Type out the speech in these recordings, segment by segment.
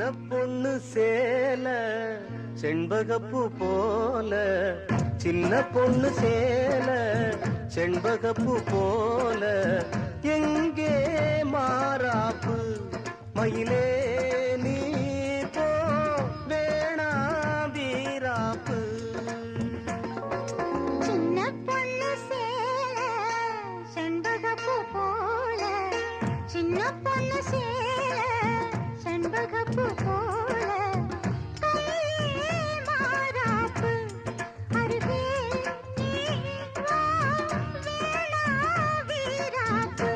சின்ன பொண்ணு சேல செண்பகப்பூ போல, சின்ன பொண்ணு சேல செண்பகப்பூ போல, எங்கே மாறாப்பு மயிலே நீ போ வேணா வீராப்பு. சின்ன பொண்ணு சேல செண்பகப்பூ போல, சின்ன பொண்ணு சேல செண்பகப்பூ போல, கையே மாறாப்பு அருகே நீ வா வேணா வீராப்பு.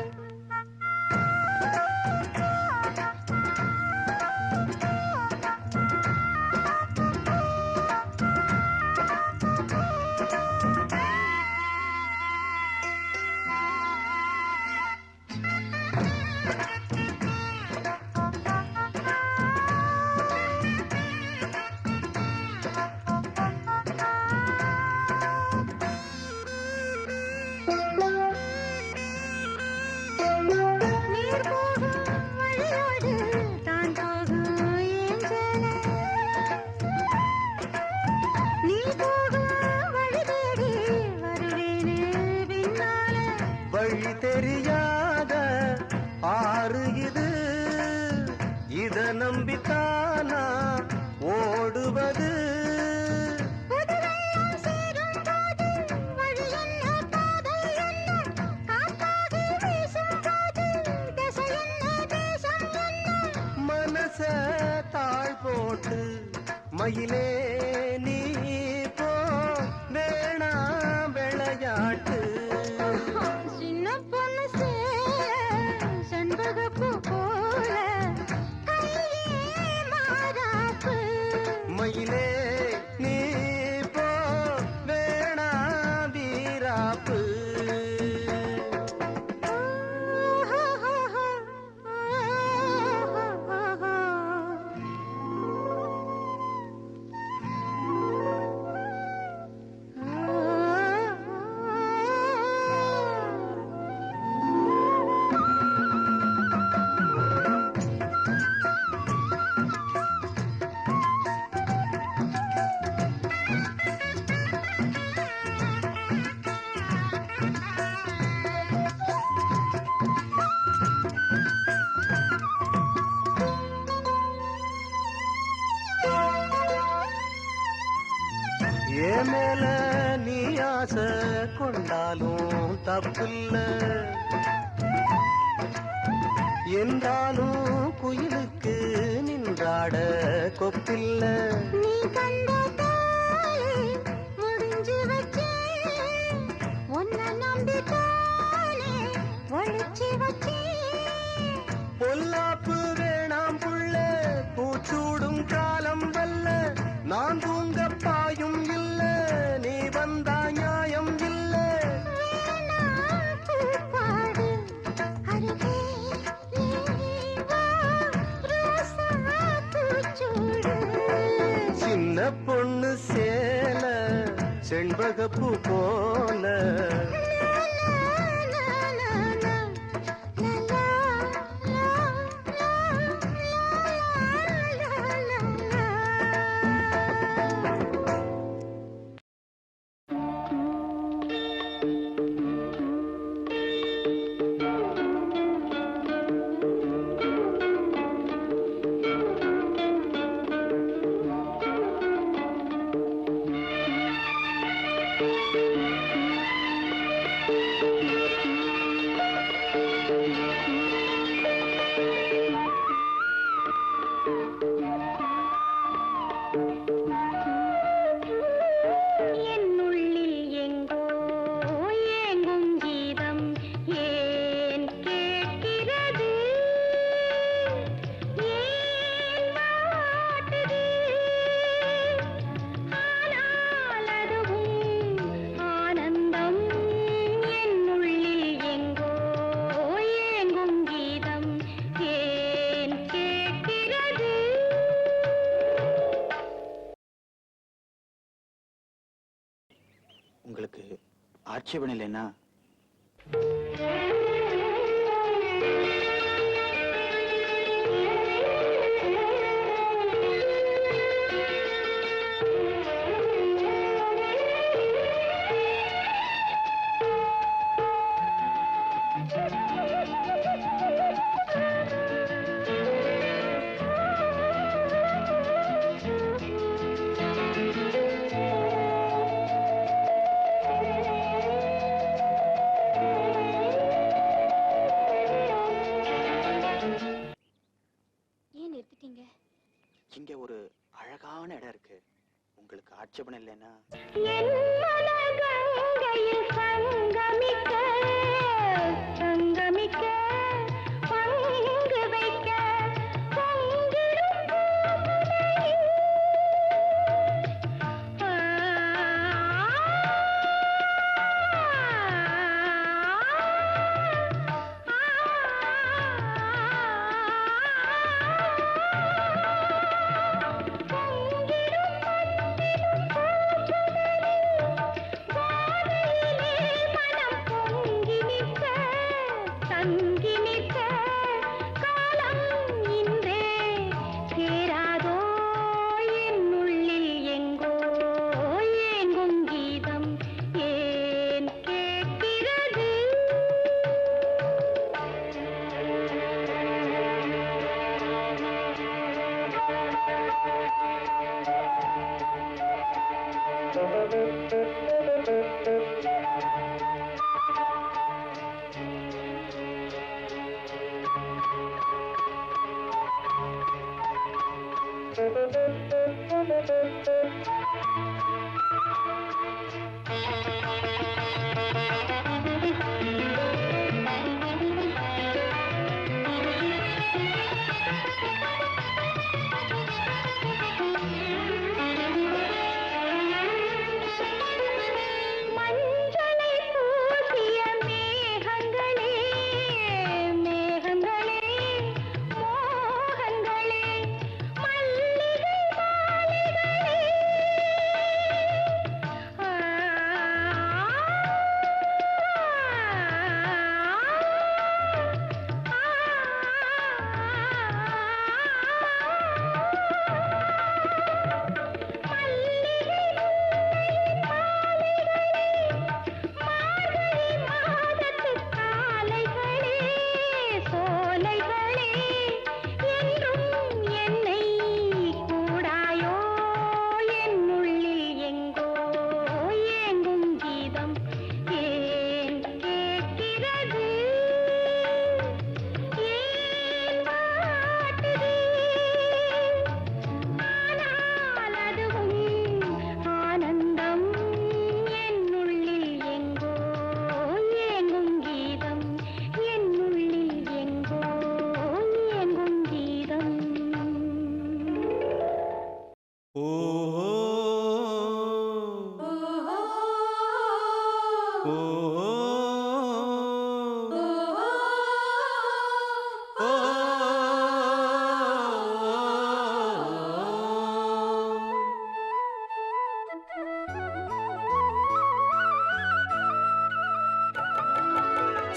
வழி தெரியாத ஆறு இது, இத நம்பித்தானா ஓடுவது. மனச தாழ் போட்டு மயிலே நீ போ வேணா விளையாட்டு. சின்ன பொண்ணு செண்பகப்பூ போல, கையே மாறாப்பு மயிலே நீ போ வேணா வீராப்பு. ஏன் மேல நீ ஆசை கொண்டாலும் தப்பில்ல, என்றாலும் குயிலுக்கு நின்றாட கொப்பில்ல. நீ கண்ட தாயே முடிஞ்சு வச்சே, உன்னை நம்பித்தானே ஒழிச்சு வச்சே. பொல்லாப்பு வேணாம் புள்ள, பூச்சூடும் காலம் வல்ல, நான் தூங்க பாயும் இல்ல, நீ வந்தா நியாயம் இல்ல. வேணா பூப்பாடு அருகே நீ வா ரோசா பூச்சூடு. சின்ன பொண்ணு சேல செண்பகப்பூ போல, உங்களுக்கு ஆட்சேபணம் இல்லைன்னா எடுத்துட்டீங்க. இங்க ஒரு அழகான இடம் இருக்கு. உங்களுக்கு ஆட்சேபணம் இல்லைன்னா என் மனகங்கையில் சங்கமிக்க சங்கமிக்க பங்கு வைக்க பொங்கிடும் பூமுனை.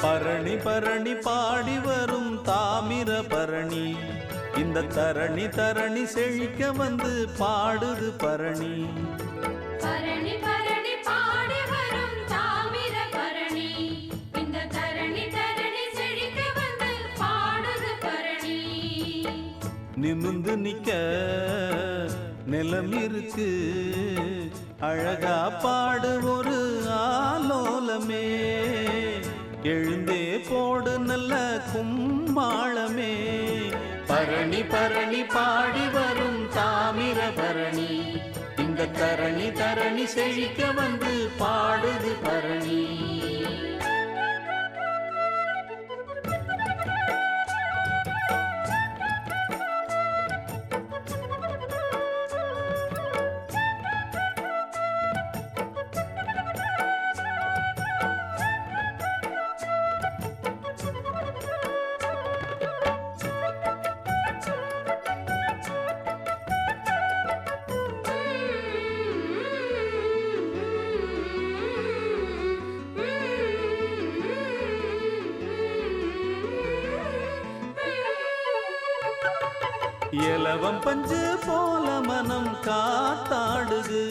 பரணி பரணி பாடி வரும் தாமிர பரணி, இந்த தரணி தரணி செழிக்க வந்து பாடுது பரணி. பரணி பரணி பாடி வரும் தாமிர பரணி, இந்த தரணி தரணி செழிக்க வந்து பாடுது பரணி. நிமிந்து நிக்க நிலம் இருக்கு, அழகா பாடு ஒரு ஆலோலமே, எழுந்தே போடு நல்ல கும்மாளமே. பரணி பரணி பாடி வரும் தாமிர பரணி, இந்த தரணி தரணி செழிக்க வந்து பாடுது பரணி. இலவம் பஞ்சு போல மனம் காத்தாடுது,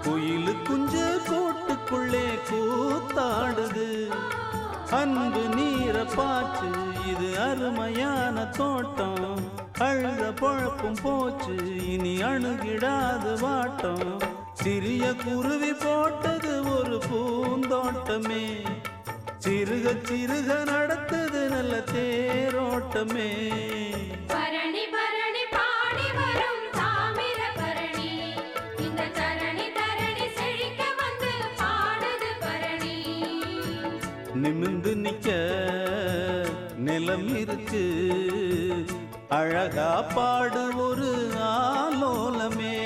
குயிலு குஞ்சு கூட்டுக்குள்ளே கூத்தாடுது. அன்பு நீர பாச்சு இது அருமையான தோட்டம், அழுத பொழப்பும் போச்சு இனி அணுகிடாது வாட்டம். சிறிய குருவி போட்டது ஒரு பூந்தோட்டமே, சிறுக சிறுக நடத்தது நல்ல தேரோட்டமே. பரணி பரணி ஏலம் இருக்கு அழகா பாடு ஒரு ஆலோலமே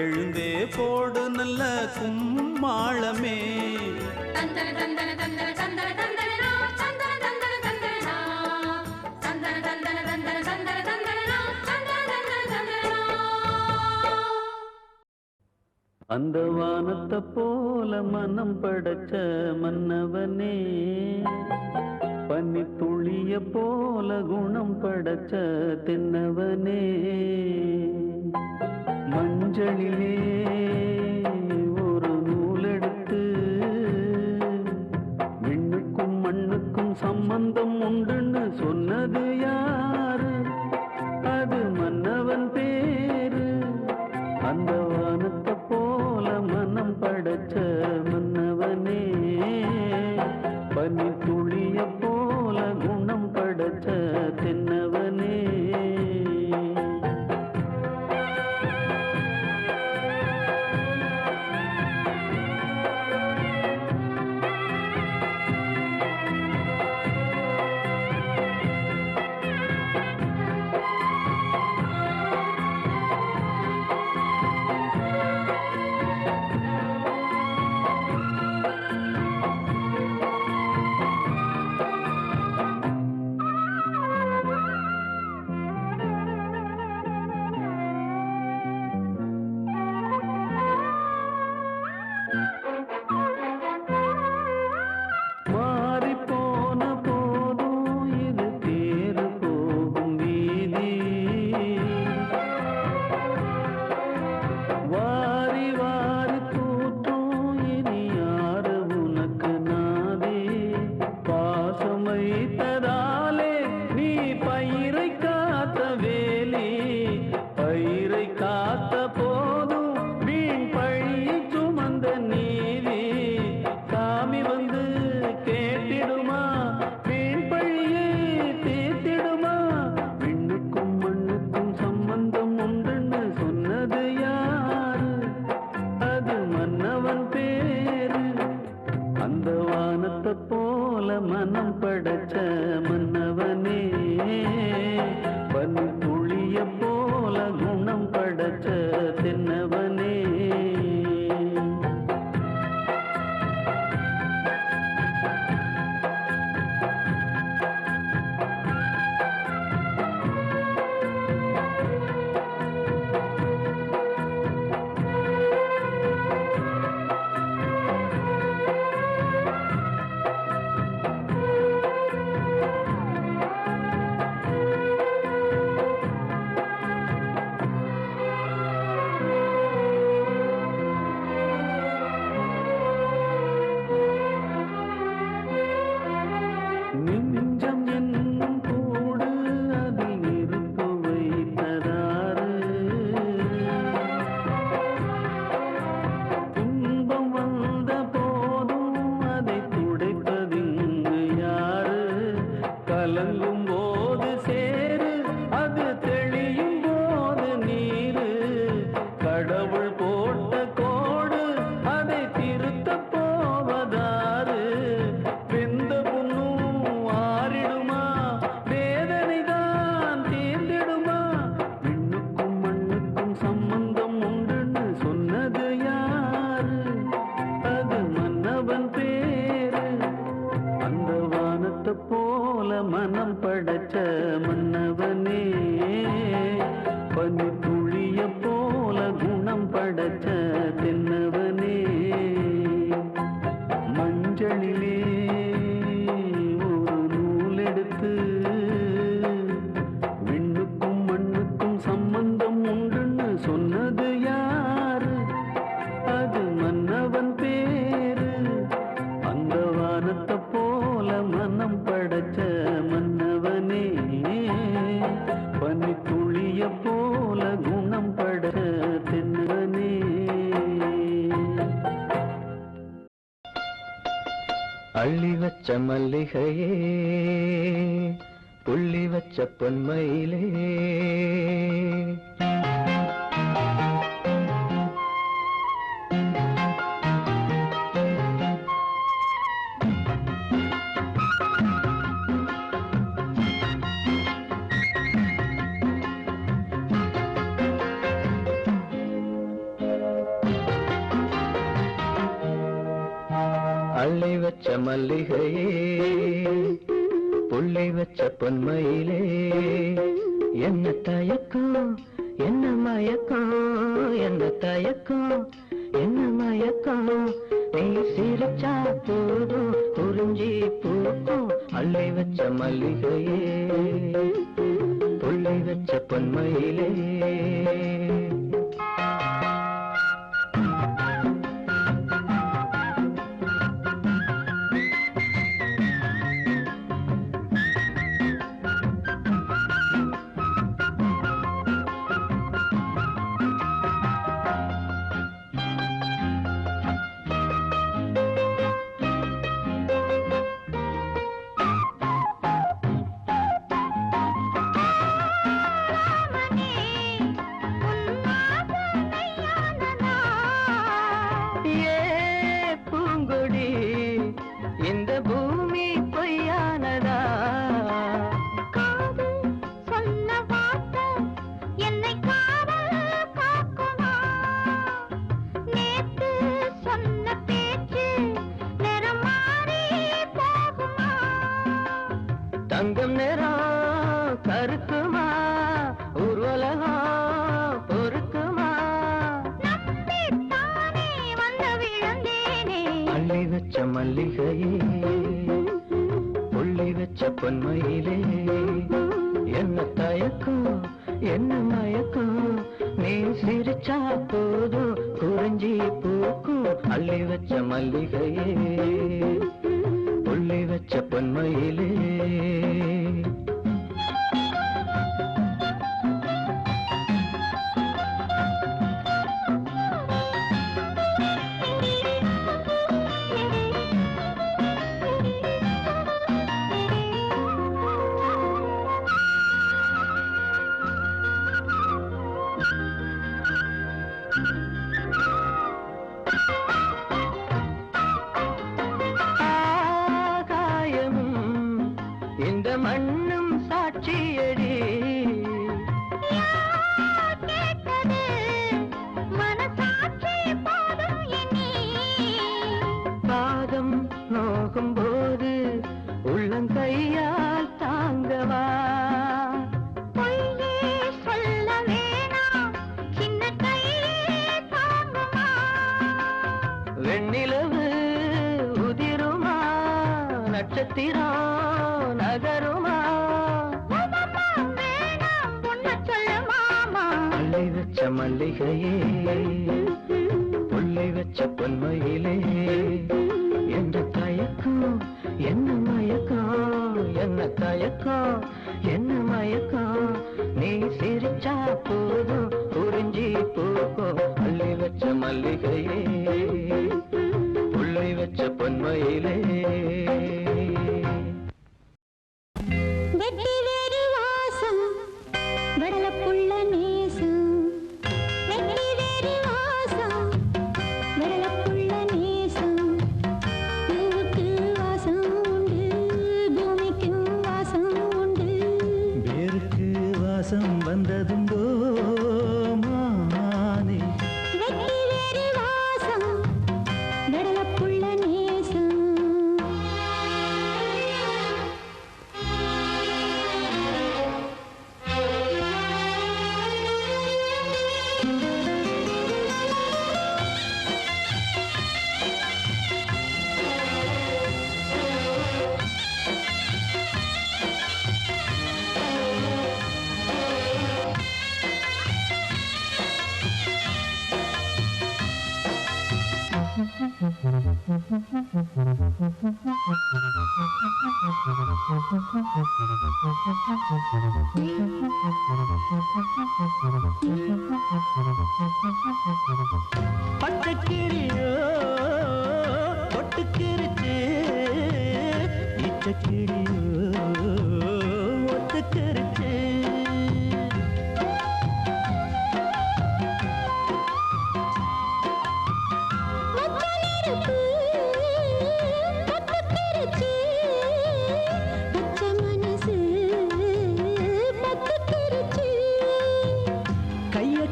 எழுந்தே போடு நல்ல கும்மாளமே தந்தன தந்தன தந்தன தந்தன தந்தனா தந்தன தந்தன தந்தனா தந்தன தந்தன தந்தன தந்தன தந்தனா தந்தன தந்தன தந்தனா அந்த வானத்தை போல மனம் படைச்ச மன்னவனே பனி துளிய போல குணம் படைச்ச தென்னவனே மஞ்சளிலே ஒரு நூலெடுத்து விண்ணுக்கும் மண்ணுக்கும் சம்பந்தம் உண்டுன்னு சொன்னது யாரு அது மன்னவன் பேரு அந்த வானத்தை போல மனம் படைச்ச மன்னவனே பனி துளிய போல குணம் படைச்ச தென்னவனே அள்ளி வச்ச மல்லிகையே புள்ளி வச்ச பொன்மையிலே மல்லிகையே புள்ளி வச்ச பொன்மையிலே என்ன தயக்கம் என்ன மயக்கம் என்ன தயக்கம் என்ன மயக்கம் நீ சிரிச்சா போதும் குறிஞ்சி பூக்கும் அள்ளி வச்ச மல்லிகையே புள்ளி வச்ச பொன்மையிலே தங்கம் நேரம் கருக்குமா ஊர்வலகம் பொறுக்குமா அள்ளி வச்ச மல்லிகையே புள்ளி வச்ச பொன்மையிலே என்ன தயக்கம் என்ன மயக்கம் நீ சிரிச்சா போதும் குறிஞ்சி பூக்கும் அள்ளி வச்ச மல்லிகையே புள்ளி வச்ச பொன்மையிலே மண்ணும் சாட்சியடி பாதம் நோகும் போது உள்ளங்கையால் தாங்கவா சொல்ல வேணாம் சின்ன கையே தாங்குமா வெண்ணிலவு உதிருமா நட்சத்திரம் நகருமா அள்ளி வச்ச மல்லிகையே புள்ளி வச்ச பொன்மையிலே என்ற தயக்கம் என்ன மயக்கம் என்ன தயக்கம் என்ன மயக்கம் நீ சிரிச்சா போதும் குறிஞ்சி பூக்கும் அள்ளி வச்ச மல்லிகையே புள்ளி வச்ச பொன்மையிலே வந்ததுண்டோ மானே பச்சக்கிளியோ ஒட்டுக்கிருச்சு இச்சக்கிளியோ ஒட்டுக்கிருச்சு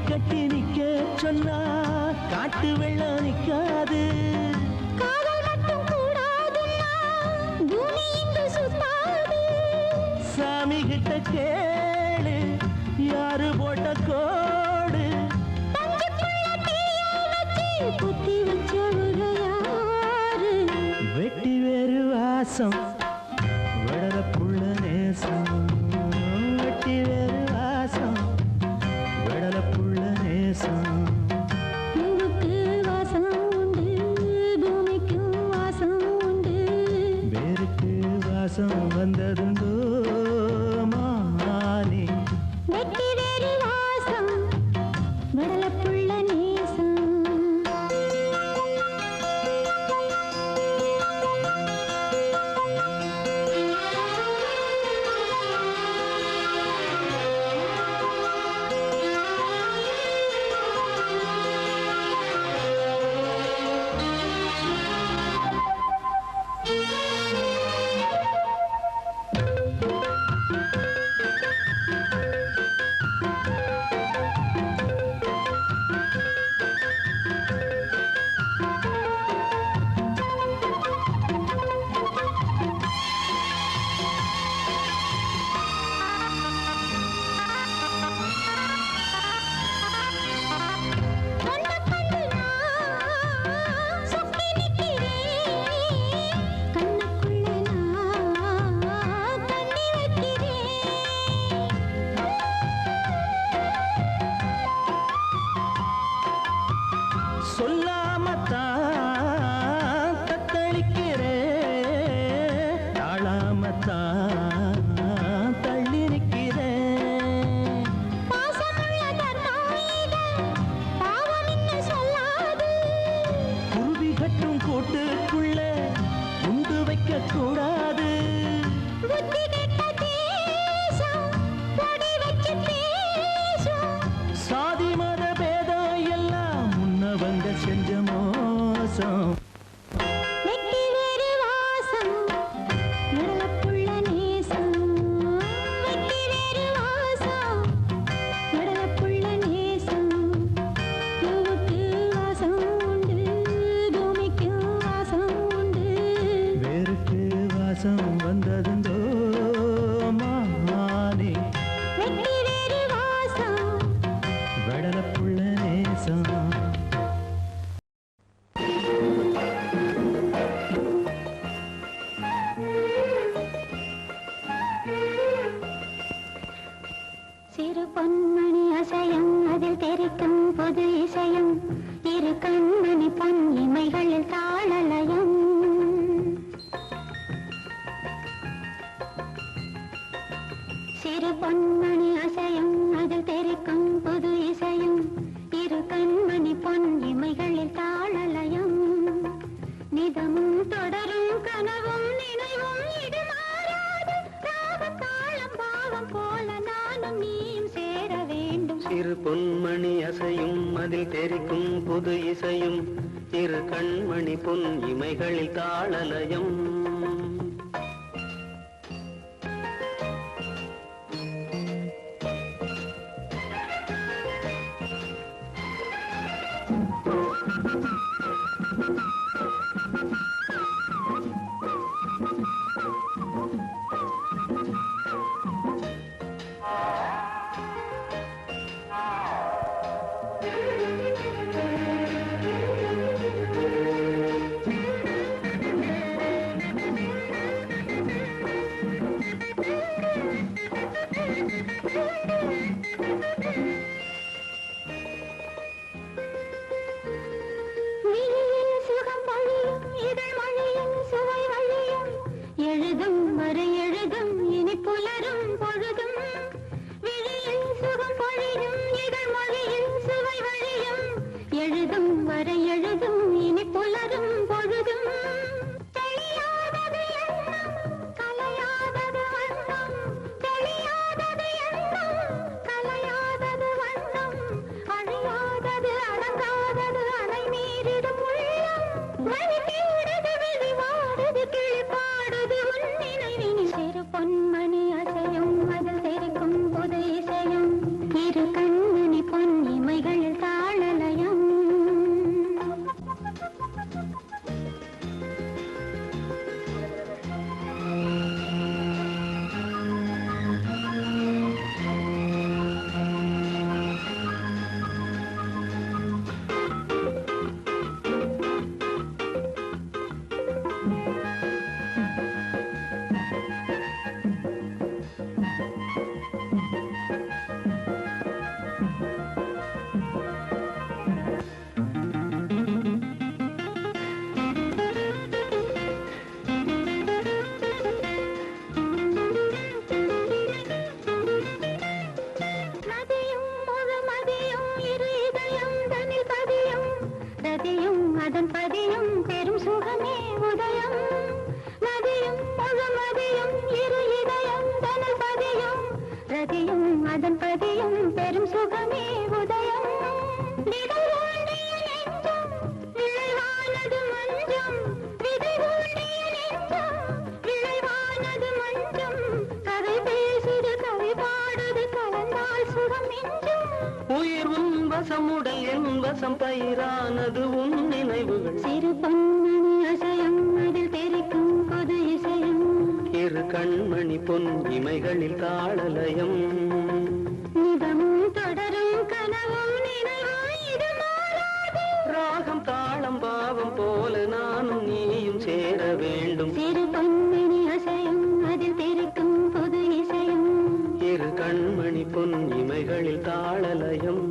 கட்டி நிக்க சொன்னா காட்டு வெள்ளம் நிக்காது காதல் மட்டும் கூடாதுன்னா வாசம் வளர புள்ள நேசம் வெட்டி வேறு வாசம் வளர புள்ள நேசம் பூவுக்கு வாசம் உண்டு பூமிக்கும் வாசம் உண்டு வேருக்கு வாசம் வந்ததுண்டோ மானே வெட்டி வேறு வாசம் வடலப்புள்ள நேசம் சொல்லாமத்தான் தத்தளிக்கிறேன் தாழாமத்தான் தள்ளி நிற்கிறேன் குருவி கட்டும் கூட்டுக்குள்ள உண்டு வைக்க கூடாது சாதி மத பேதம் எல்லாம் முன்னவங்க செஞ்ச மோசம் வெட்டி வேறு வாசம் வடலப்புள்ள நேசம் வெட்டி வேறு வாசம் வடலப்புள்ள நேசம் பூவுக்கு வாசம் உண்டு பூமிக்கு வாசம் உண்டு வேருக்கு வாசம் வந்ததுண்டோ மானே வெட்டி வேறு வாசம் வடலப்புள்ள நேசம் சிறு பொன்மணி அசையும் அதில் தெரிக்கும் பொது இசையும் இரு கண்மணி பொன் இமைகளில் தாளலயம் சிறு பொன்மணி அசையும் அதில் தெரிக்கும் பொது இசையும் இரு கண்மணி பொன் இமைகளில் தாளலயம் நிதமும் தொடரும் கனவும் நினைவும் இடுமாறாது ராக தாளம் பாவம் போல நானும் நீயும் சேர வேண்டும் சிறு பொன்மணி அசையும் அதில் தெரிக்கும் புது இசையும் இரு கண்மணி பொன் இமைகளில் தாளலயம் விழியில் சுகம் பொழியும் இதழ் மொழியின் சுவை வழியும் எழுதும் வரை எழுதும் இனி புலரும் பொழுதும் விழியில் சுகம் பொழியும் இதழ் மொழியின் சுவை வழியும் எழுதும் வரை எழுதும் இனி புலரும் பொழுதும் தெளியாதது எண்ணம் கலையாதது வண்ணம் தெளியாதது எண்ணம் கலையாதது வண்ணம் அழியாதது அடங்காதது அலை மீறிடும் உள்ளம் வழி தேடுது வெளிவாடுது கிழிப்பாடுது உன் நினைவினில் சிறு பொன்மணி அசையும் அதில் தெரிக்கும் புது இசையும் இரு கண்மணி பொன் இமைகளில் தாளலயம் பதியும் பெரும் சுகமே உதயம் விதை ஊன்றிய நெஞ்சம் விளைவானது மஞ்சம் விதை ஊன்றிய நெஞ்சம் விளைவானது மஞ்சம் கதை பேசுது கவி பாடுது கலந்தால் சுகம் நெஞ்சம் உயிர் உன் வசம் உடல் என் வசம் பயிரானது உன் நினைவுகள் சிறு பொன்மணி அசையும் அதில் தெரிக்கும் பொது இசையும் இரு கண்மணி பொன் இமைகளில் தாளலயம் நிதமும் தொடரும் கனவும் நினைவும் இது மாறாது ராகம் தாளம் பாவம் போல நானும் நீயும் சேர வேண்டும் சிறு பொன்மணி அசையும் அதில் தெரிக்கும் பொது இசையும் இரு கண்மணி பொன் இமைகளில் தாளலயம்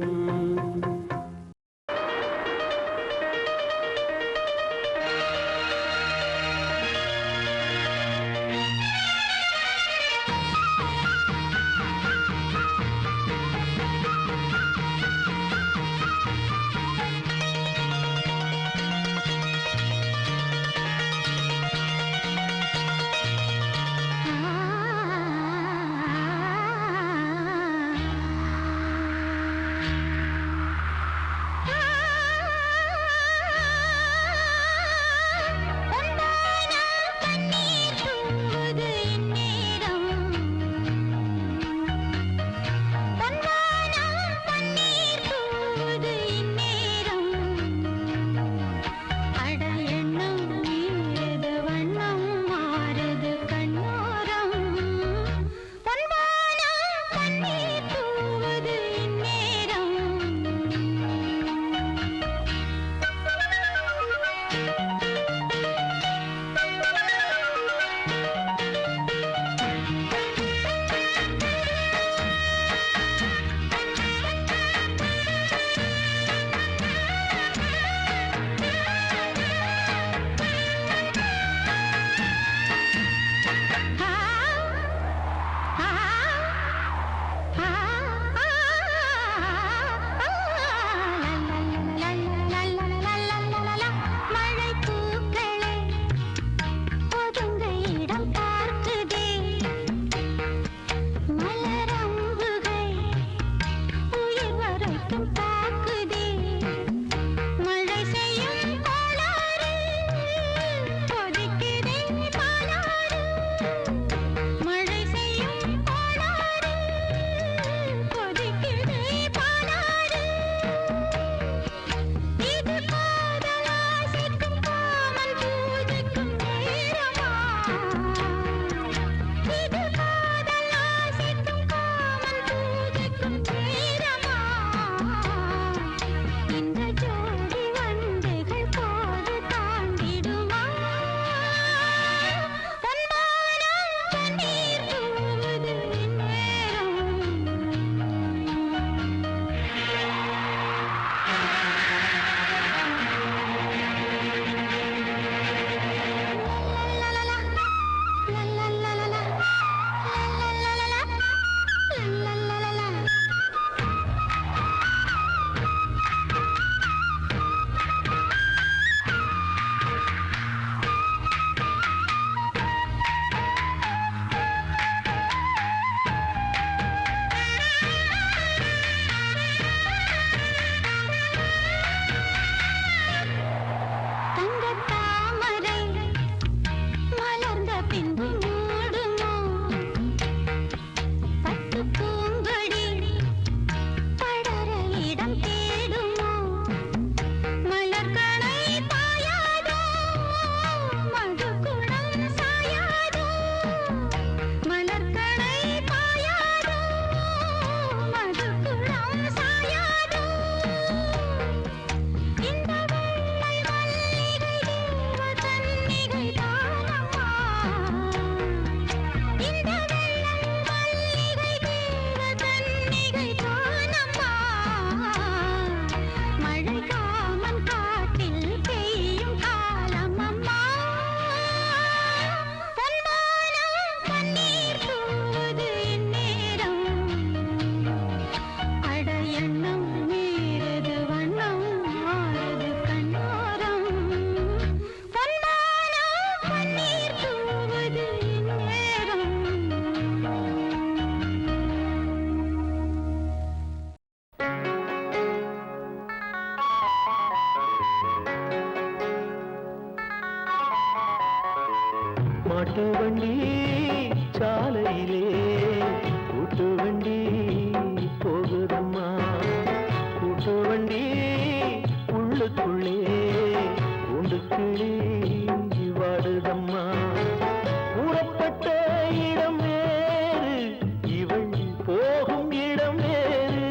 இடம் வேறு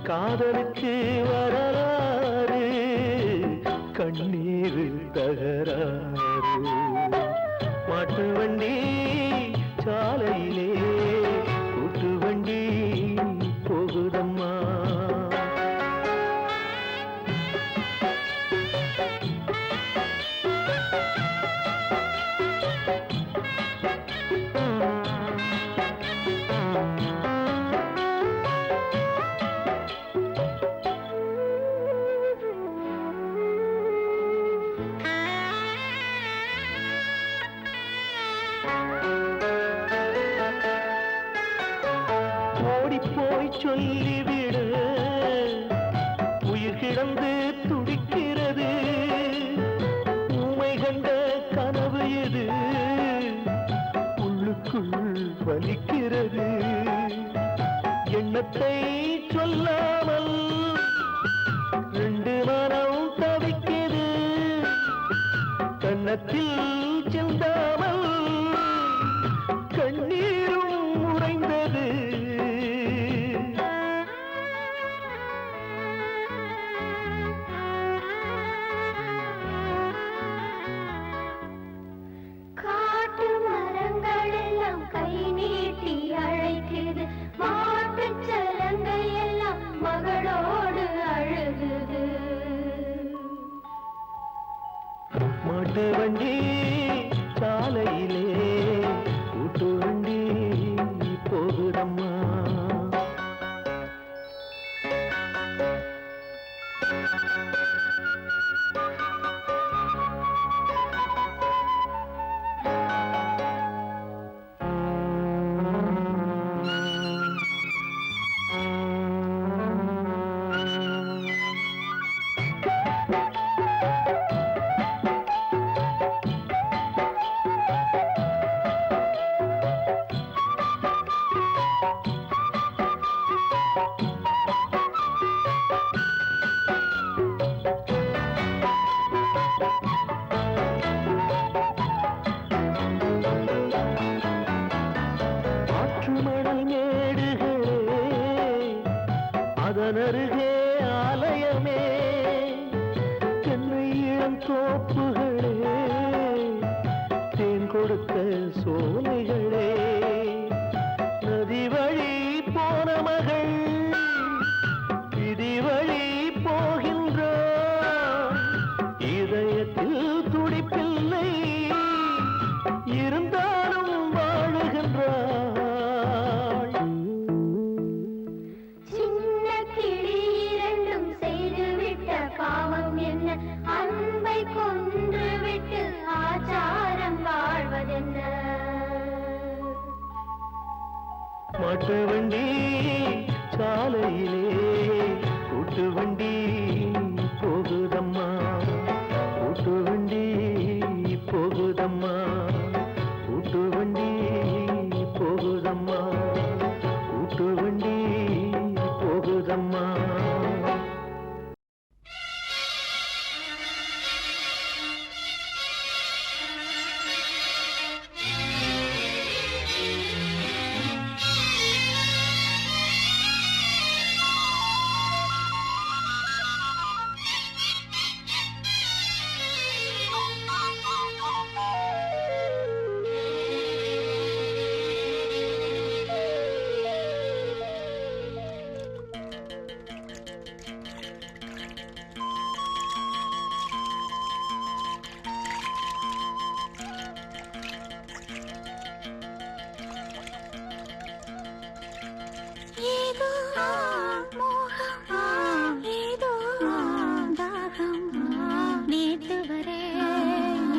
காதலுக்கு வரலாறு கண்ணீர் தகராறு மாட்டு வண்டி சாலையிலே கூட்டு வண்டி போகுதம்மா ஓடிப்போய் சொல்லிவிடு உயிர் கிடந்து துடிக்கிறது ஊமை கண்ட கனவு எது உள்ளுக்குள் வலிக்கிறது எண்ணத்தை சொல்லாமல் ரெண்டு மனம் தவிக்குது கன்னத்தில் சிந்தாமல் கண்ணீரும் உறைந்தது காட்டு மரங்கள் எல்லாம் கை நீட்டி அழைக்குது மாட்டுச் சலங்கை எல்லாம் மகளோடு அழுகுது மாட்டு வண்டி சாலையிலே கூட்டு வண்டி போகுதம்மா ஆற்றுமணல் மேடுகளே அதனருகே ஆலயமே தென்னை இளம் தோப்புகளே தேன் கொடுத்த சோலைகளே நதி வழி போன மகள் விதி வழி போகின்றார் இதயத்தில் துடிப்பில்லை இருந்தாலும் வாழுகின்றாள் சின்ன கிளி இரண்டும் செய்துவிட்ட பாவம் என்ன அன்பை கொன்றுவிட்டு ஆச்சாரம் வாழ்வதென்ன மாட்டு வண்டி சாலையிலே கூட்டு வண்டி போகுதம்மா கூட்டு வண்டி போகுதம்மா கூட்டு வண்டி போகுதம்மா கூட்டு வண்டி போகுதம்மா ஏதோ மோகம் ஏதோ தாகம் நேத்து வரை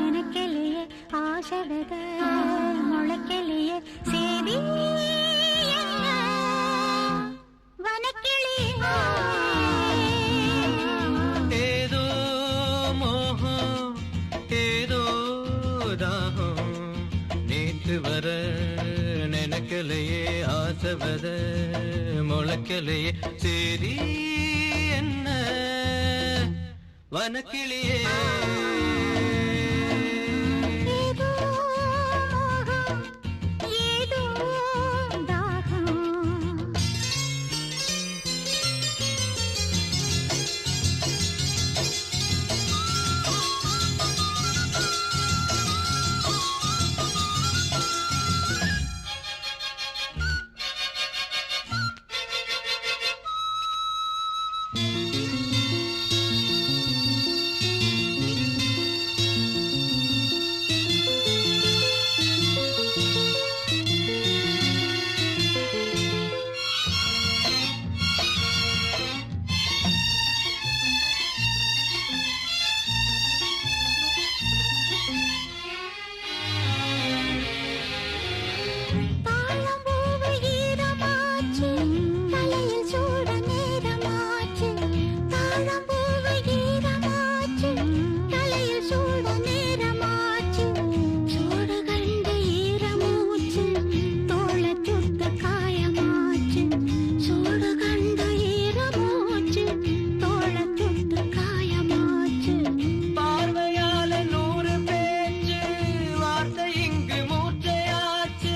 எனக்கெளியே ஆசை வித முளைக்கெளியே சேதி வனக்கிளியே ஏதோ மோகம் ஏதோ தாகம் நேற்று வர நினைக்கலையே ஆசவத முளைக்கலையே சரி என்ன வனக்கிளியே ஏதோ மோகம் ஏதோ தாகம் தாழம்பூவு ஈரமாச்சு தலையில் சூட நேரமாச்சு தாழம்பூவு ஈரமாச்சு தலையில் சூட நேரமாச்சு சூடு கண்டு ஈரமூச்சு தோள சுத்த காயமாச்சு சூடு கண்டு ஈரமூச்சு தோள சுத்த காயமாச்சு பார்வையால 100 பேச்சு வார்த்தை இங்கு மூர்ச்சையாச்சு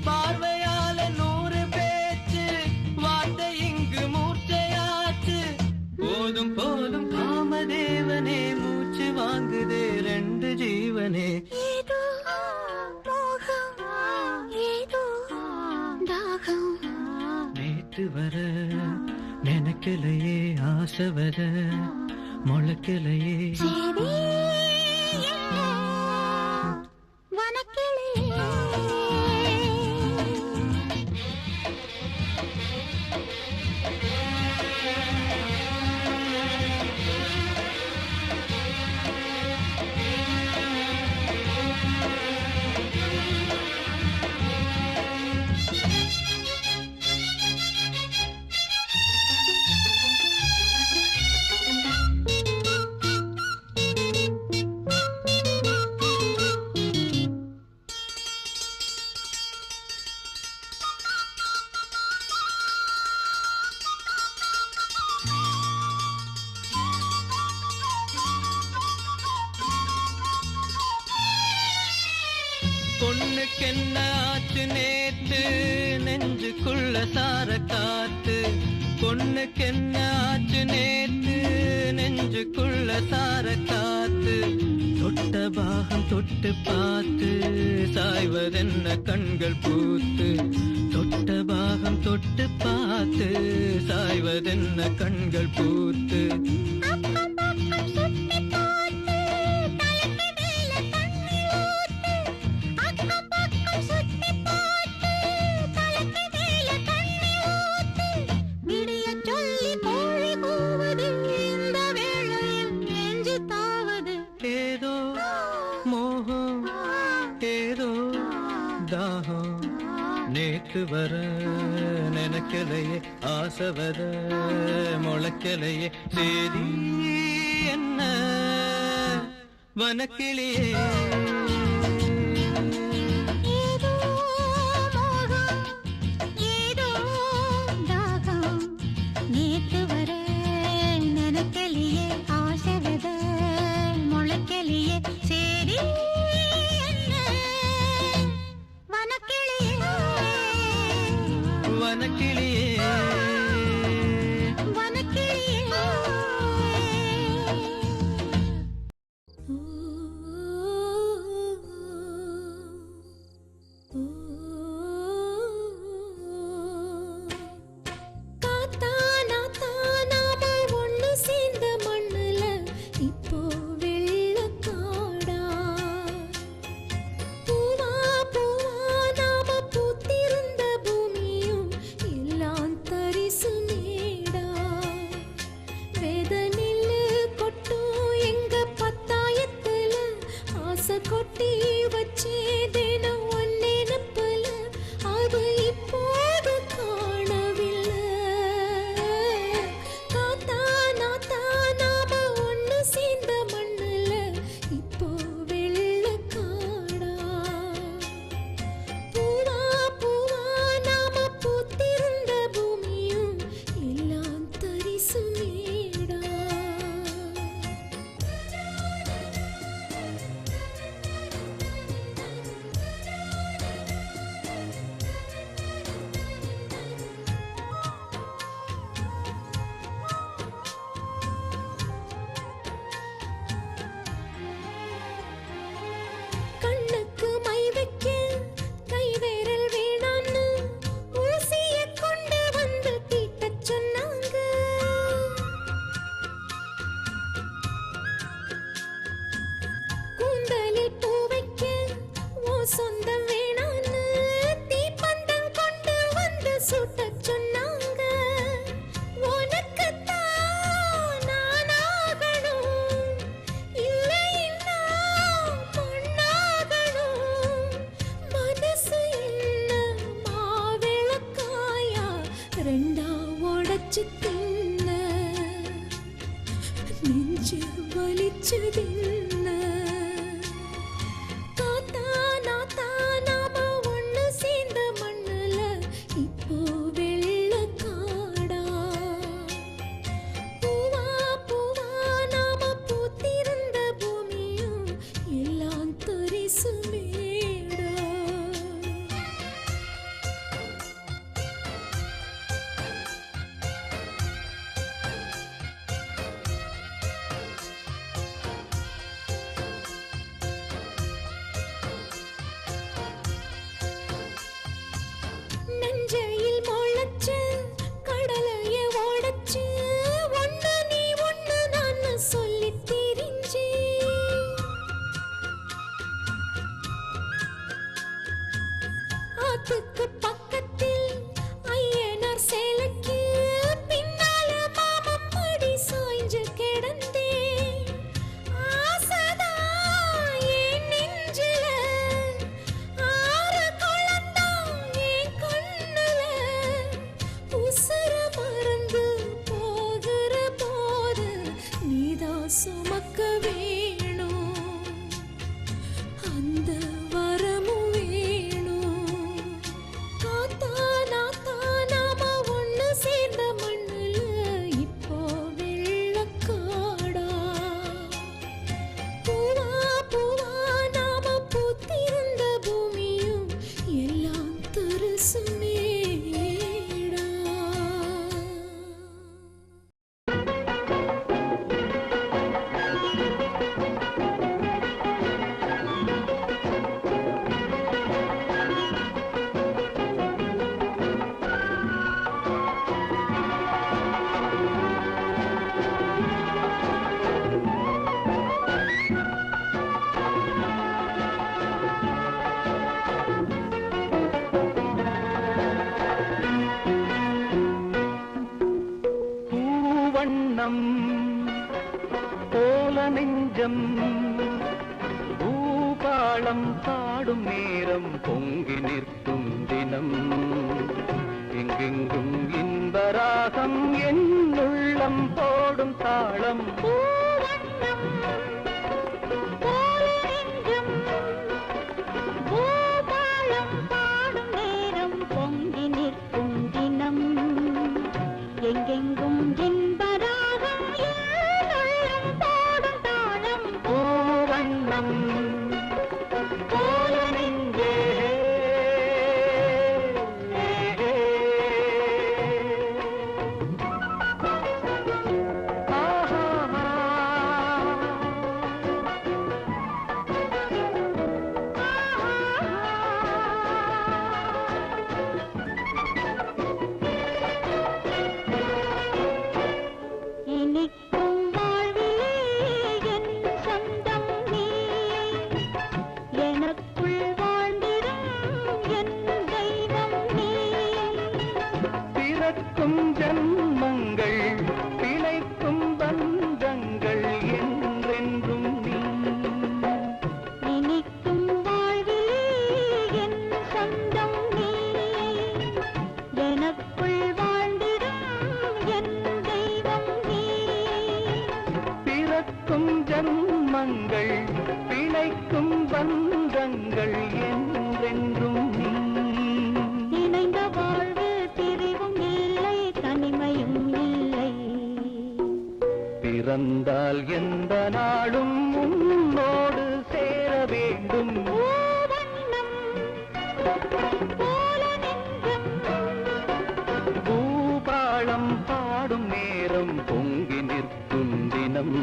பார்வையால 100 பேச்சு வார்த்தை இங்கு மூர்ச்சையாச்சு போதும் போதும் காமதேவனே மூச்சு வாங்குதே 2 ஜீவனே ஏதோ மோகம் ஏதோ தாகம் நேற்று வர நினைக்கலையே ஆசை வர முளைக்கலையே சரி என்ன வனக்கிளியே பொண்ணுக்கென்ன ஆச்சு நேத்து நெஞ்சுக்குள்ள சார காத்து பொண்ணுக்கென்ன ஆச்சு நேத்து நெஞ்சுக்குள்ள சார காத்து தொட்ட பாகம் தொட்டு பார்த்து சாய்வதென்ன கண்கள் பூத்து தொட்ட பாகம் தொட்டு பார்த்து சாய்வதென்ன கண்கள் பூத்து அக்கம் பக்கம் சுத்தி பார்த்து தலைக்கு மேல தண்ணி ஊத்து அக்கம் பக்கம் சுத்தி பார்த்து தலைக்கு மேல தண்ணி ஊத்து விடிய சொல்லி கோழி கூவுது இந்த வேளையில் நெஞ்சு தாவது ஏதோ மோகம் ஏதோ தாகம் நேத்து வர நினைக்கலையே ஆசை வர முளைக்கலையே சேதி என்ன வனக்கிளியே ஏதோ மோகம் ஏதோ தாகம் நேத்து வர நினைக்கலையே ஆசை வித முளைக்கலையே சரி என்ன வனக்கிளியே வனக்கிளியே இப்போ வெள்ளக்காடா பூவா பூவா நாம பூத்திருந்த பூமியும் எல்லாம் வச்சு தின்ன நெஞ்சு வலிச்சதில்ல தாத்தா நாத்தா நாம ஒண்ணு சேர்ந்த மண்ணுல இப்போ வெள்ளக்காடா பூவா பூவா நாம பூத்திருந்த பூமியும் எல்லாம் தரிசு மேடா நஞ்சையில் முளைச்சு கடலைய ஓடச்சு ஒண்ணு நீ ஒண்ணு நான் சொல்லி திரிஞ்சு ஆத்துக்கு பக்கத்தில் ஐயனார் சேலைக்கு பின்னால மாமப்படி சாய்ஞ்சு கிடந்தேன் ஆசதா என் நெஞ்சில ஆறு குழந்தா என் கண்ணுல உசுர மறந்து போகிற போது நீதான் சுமக்க வேணும் அந்த வரமும் வேணும் காத்தா நாத்தா நாம ஒண்ணு சேர்ந்த மண்ணுல இப்போ வெள்ளக்காடா பூவா பூவா நாம பூத்திருந்த பூமியும் எல்லாம் தரிசு மேடா பூவண்ணம் போல நெஞ்சம் பூபாளம் பாடும் நேரம் பொங்கி நிற்கும் தினம் எங்கெங்கும் இன்பராகம் என் உள்ளம் போடும் தாளம் பூவண்ணம் போல நெஞ்சம் பூபாலம் பாடும் நேரம் பொங்கி நிற்கும் தினம் எங்கெங்கும் இன்பராகம் என் உள்ளம் போடும் தாளம் பூவண்ணம் போல நெஞ்சே இனிக்கும் வாழ்விலே என் சொந்தம் நீ எனக்குள் வாழ்ந்திடும் என் தெய்வம் நீ பிறக்கும் ஜன்மங்கள் பிழைக்கும் பந்தங்கள் என்றென்றும் நீ இனிக்கும் வாழ்விலே என் சொந்தம் நீ எனக்குள் வாழ்ந்திடும் என் தெய்வம் நீ பிறக்கும் ஜன்மங்கள் பிழைக்கும் பந்தங்கள் என்றென்றும் நீ இணைந்த வாழ்வு பிரிவும் இல்லை தனிமையும் இல்லை பிறந்தால் எந்த நாளும் உன்னோடு சேர வேண்டும் பூவண்ணம் போல நெஞ்சம் பூபாளம் பாடும் நேரம் பொங்கி நிற்கும் தினம்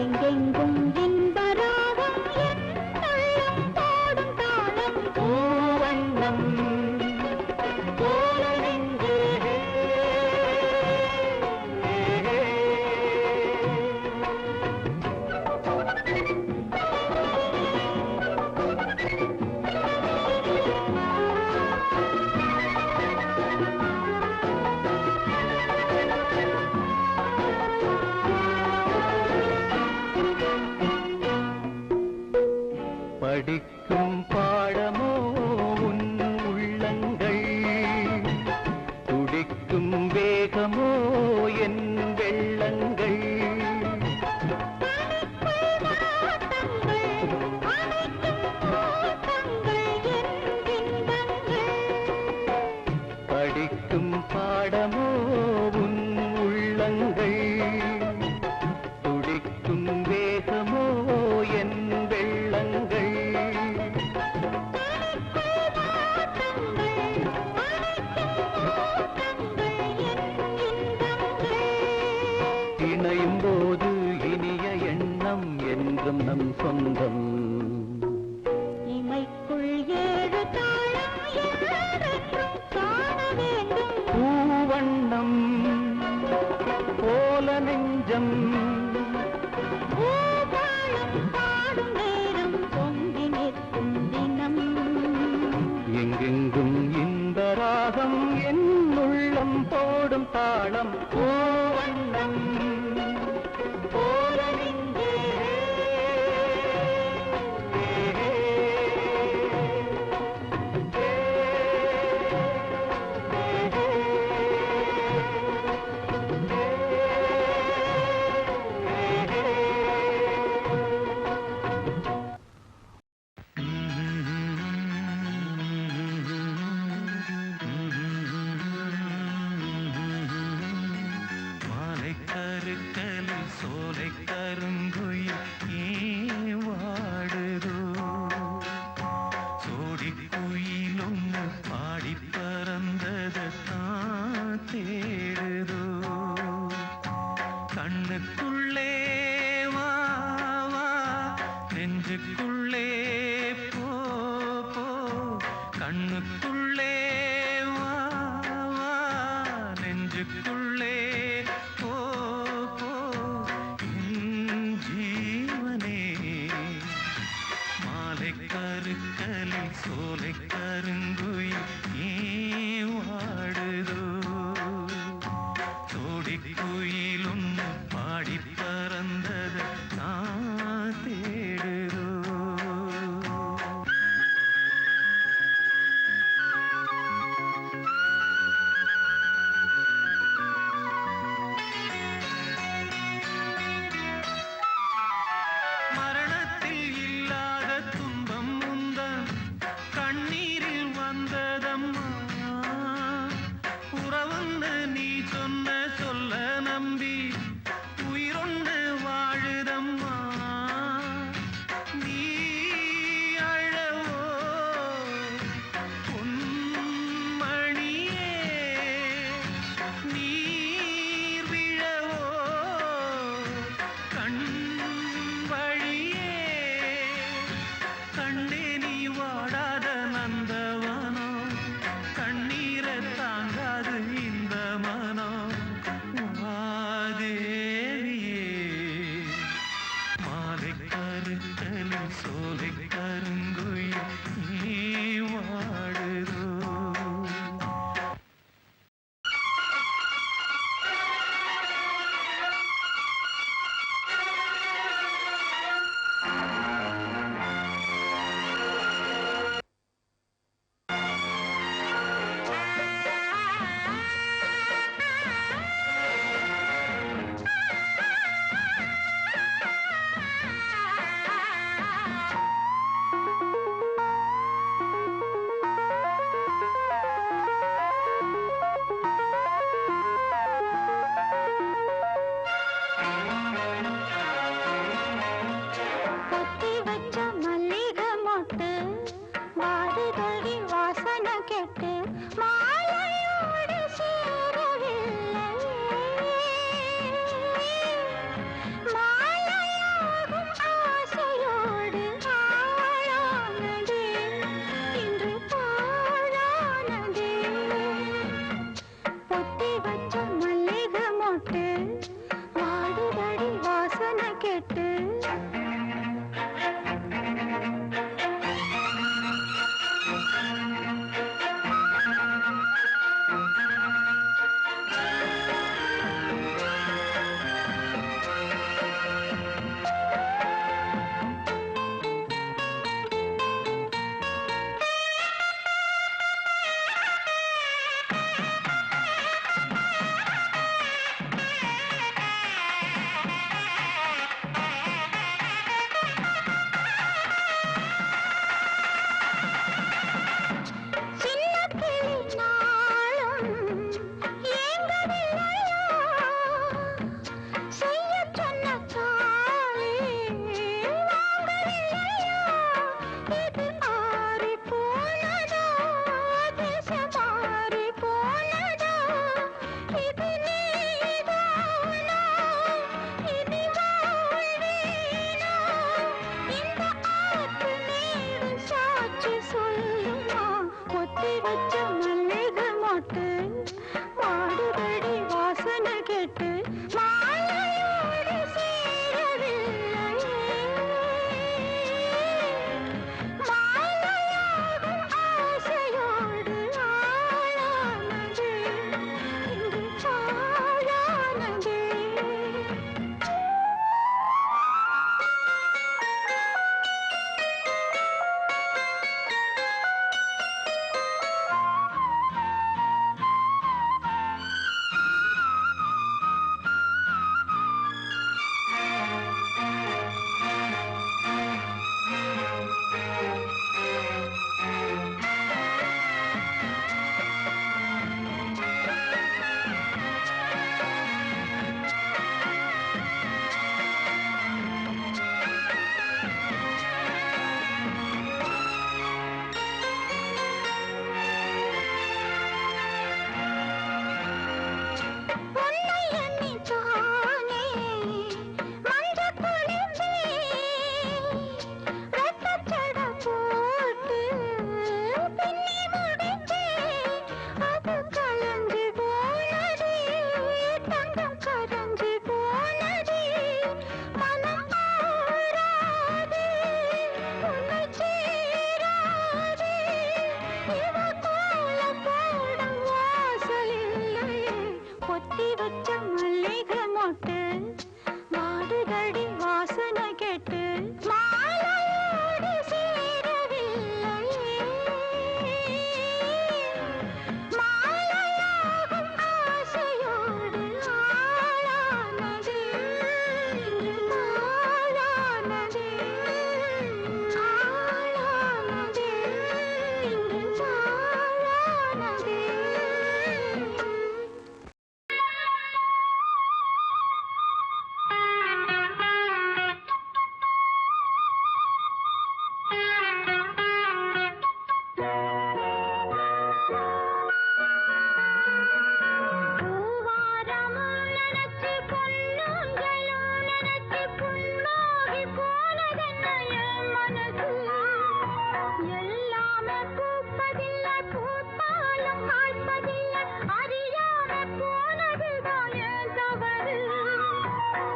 எங்கெங்கும் இன்பராகம் என் உள்ளம் பாடும் தாளம் பூவண்ணம் போல நெஞ்சே வேகமோ என் வெள்ளங்கள் படிக்கும் பாடமோ உன் உள்ளங்கள் துடிக்கும் வேகமோ என் வெள்ளங்கள் இணையும் போது இனிய எண்ணம் என்றும் நம் சொந்தம் இமைக்குள் ஏழு தாளம் என்றென்றும் காண வேண்டும் பூவண்ணம் போல நெஞ்சம் பூபாலம் பாடும் நேரம் பொங்கி நிற்கும் தினம் எங்கெங்கும் இந்த ராகம் என் உள்ளம் போடும் தாளம் பூவண்ணம் போல நெஞ்சே மாலை கருக்கலில் சோலை கருங்குயில் ஏன் வாடுதோ சோடி குயிலொன்னு பாடி பறந்தது தான் தேடுதோ கண்ணுக்குள்ளே வா வா நெஞ்சுக்குள்ளே போ போ கண்ணுக்குள்ளே வா வா நெஞ்சுக்குள்ளே போ போ என் ஜீவனே மாலை கருக்கலில் சோலை கருங்குயில் ஏன் வாடுதோ சோடி குயிலும் பாடி பறந்தது நான் தேடுதோ மரணத்தில் இல்லாத துன்பம் உந்தன் கண்ணீரில் வந்ததம்மா உறவுன்னு நீ சொன்ன சொல்ல நம்பி உயிரொன்னு வாழுதம்மா நீ அழவோ பொன்மணியே நீர் விழவோ கண் வழியே கண்ணே நீ வாடாத நந்தவனோ கண்ணீரை தாங்காது இந்த மனோ வாதே கட்டி வச்ச மல்லிகை மொட்டு வாடுதடி வாசனை கேட்டு மாலையோடு சேரவில்லையே மாலையாகும் ஆசையோடு ஆளானதே ஆளானதே ஆளானதே ஆளானதே. பூவாரமும் நனைச்சு பொன்னூஞ்சலும் நனைச்சு புண்ணாகி போனதென்ன என் மனசு எல்லாமே பூப்பதில்லை பூத்தாலும் காய்ப்பதில்லை அறியாம போனதுதான் என் தவறு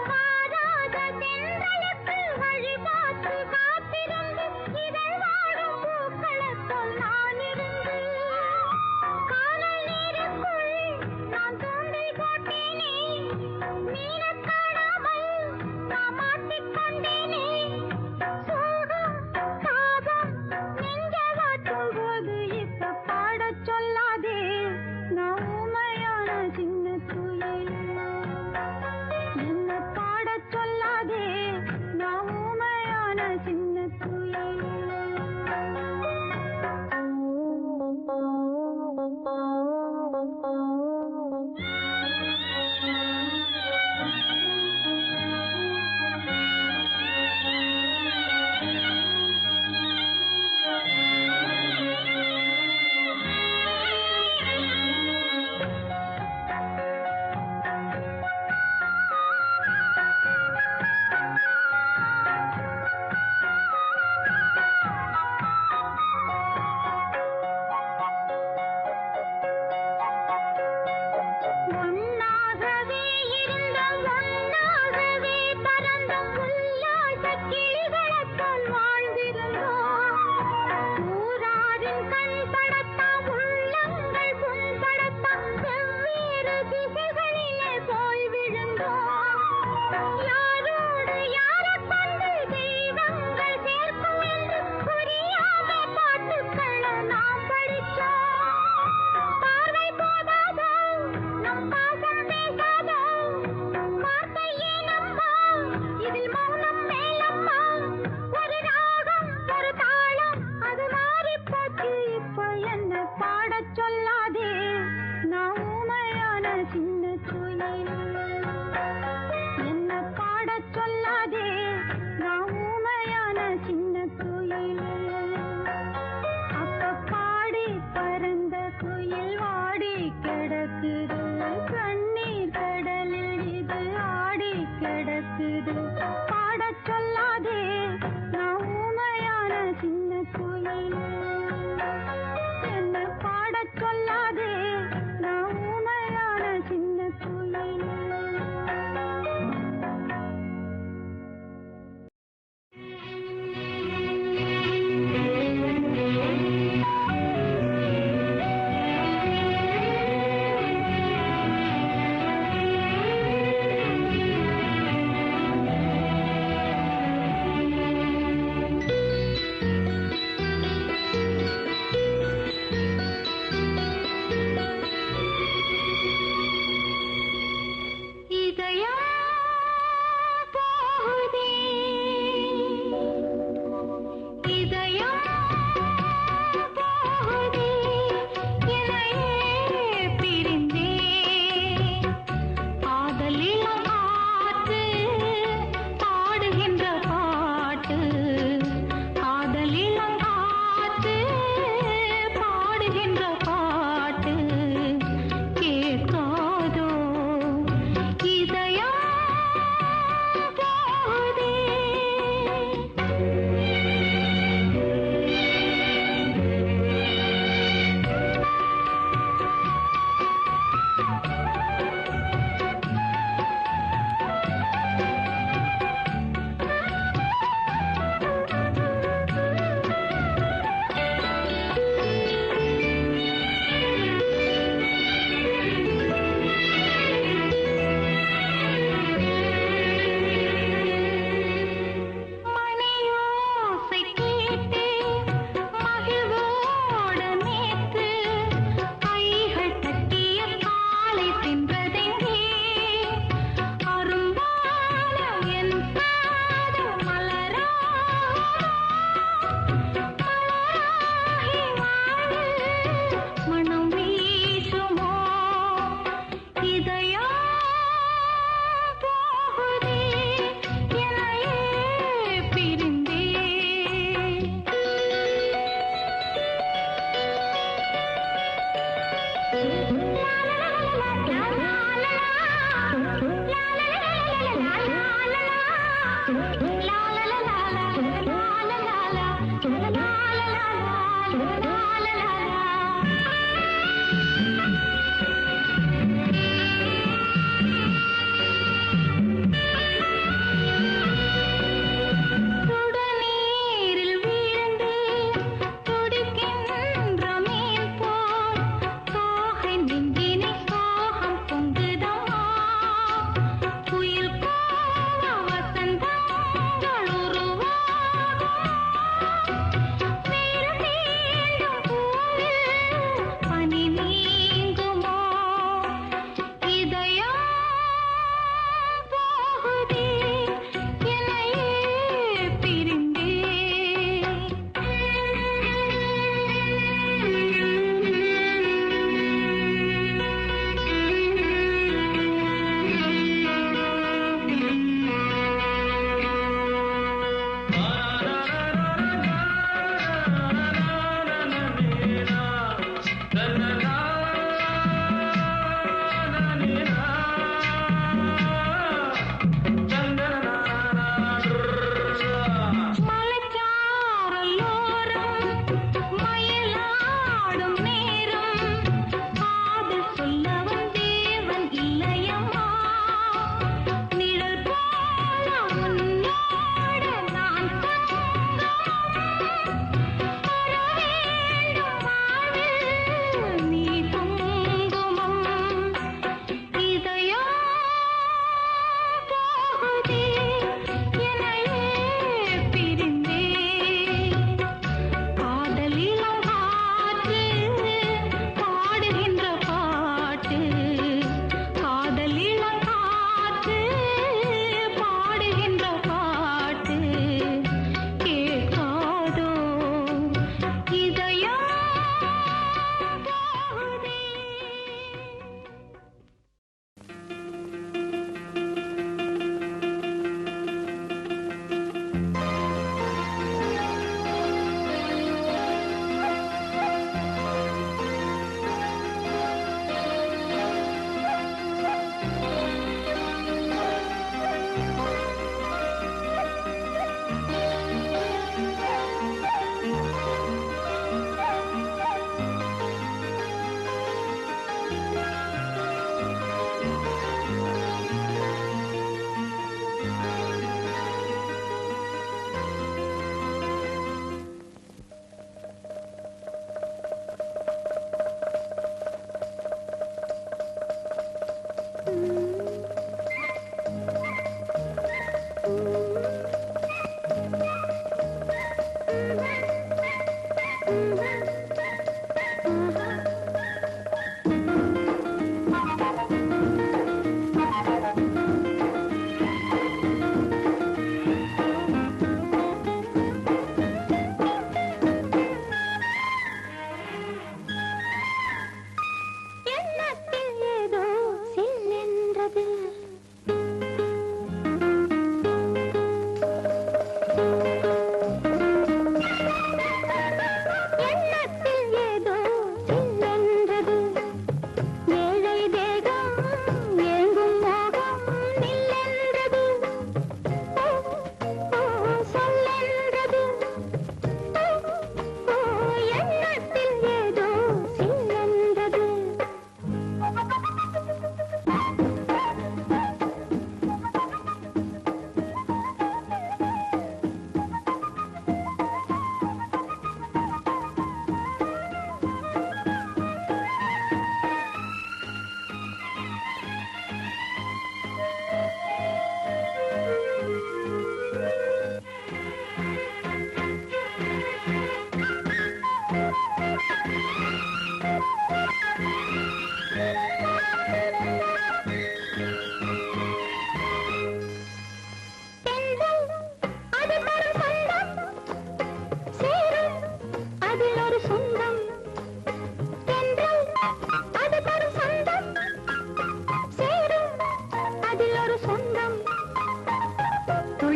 காராத தென்றலுக்கு வழி பார்த்து காத்திருந்து இதழ் வாடும் பூக்களத்தோல் நான் இருந்து காணல் நீருக்குள் நான் தூண்டில் போட்டேனே மீனக் காணாமல் நான் மாட்டிக்கொண்டேனே சோகம் தாபம் நெஞ்ச வாட்டும் போது இப்ப பாடச் சொல்லாதே நான் ஊமையான சின்ன குயில் என்ன பாடச் சொல்லாதே நான் ஊமையான சின்ன ஒன்னாகவே இருந்தோம் ஒன்னாகவே பறந்தோம் உல்லாச கிளிகளைப் போல் வாழ்ந்திருந்தோம் ஊராரின் கண் படத்தாம் உள்ளங்கள் புண்படத்தாம் வெவ்வேறு திசைகளிலே போய் விழுந்தோம் யாரோடு யாரைக் கொண்டு தெய்வங்கள் சேர்க்கும் என்று புரியாத பாட்டுக்களை நாம் படிச்சோம் பார்வை போதாதோ நம் பாசம் பேசாதோ வார்த்தை ஏனம்மா இதில் மௌனம் மேலம்மா ஒரு ராகம் ஒரு தாளம் அது மாறிப் போச்சு இப்ப என்ன பாடச் சொல்லாதே நான் ஊமையான சின்ன குயில் என்ன பாடச் சொல்லாதே நான் ஊமையான சின்ன குயில் அப்ப பாடி பறந்த குயில் வாடி கிடக்குது கண்ணீர் கடலில் இது ஆடி கிடக்குது பாடச் சொல்லாதே நான் ஊமையான சின்ன குயில் என்ன பாடச் சொல்லாதே நான் ஊமையான சின்ன குயில்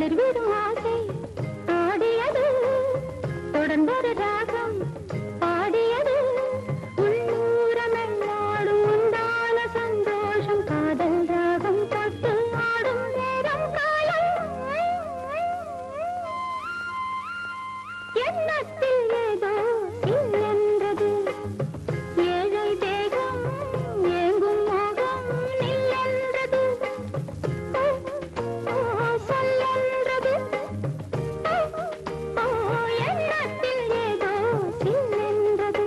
உயிர்விடும் ஆசை ஆடியது தொடர்ந்தொரு ராகம் பாடியது உள்ளூரமெல்லாடும் உண்டான சந்தோஷம் காதல் ராகம் தொட்டு ஆடும் நேரம் காலம் எண்ணத்தில் ஏதோ என்றது ஏழை தேகம் ஏங்கும் மோகம் நில்லென்றது சொல்லென்றது எண்ணத்தில் ஏதோ சில்லென்றது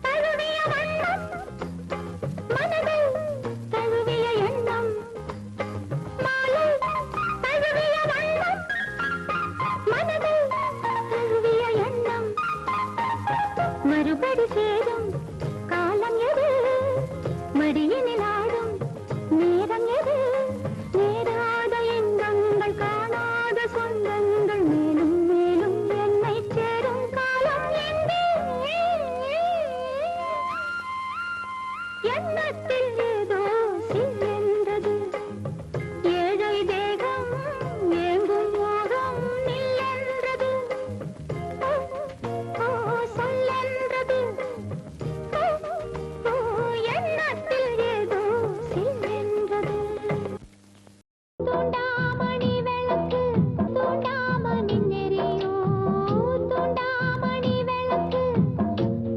தழுவிய வண்ணம் மனதை தழுவிய எண்ணம் மாலை தழுவிய வண்ணம் மனதை தழுவிய எண்ணம் மறுபடி சேரும் காலம் எது மடியினில் ஆடும் நேரம் எது நேராத இன்பங்கள் காணாத சொந்தங்கள் மேலும் மேலும் என்னை சேரும் காலம் எண்ணத்தில் ஏதோ சில்லென்றது ஏழை தேகம் ஏங்கும் மோகம் நில்லென்றது சொல்லென்றது எண்ணத்தில் ஏதோ சில்லென்றது தூண்டாமணி விளக்கு தூண்டாமணி நெறியோ தூண்டாமணி விளக்கு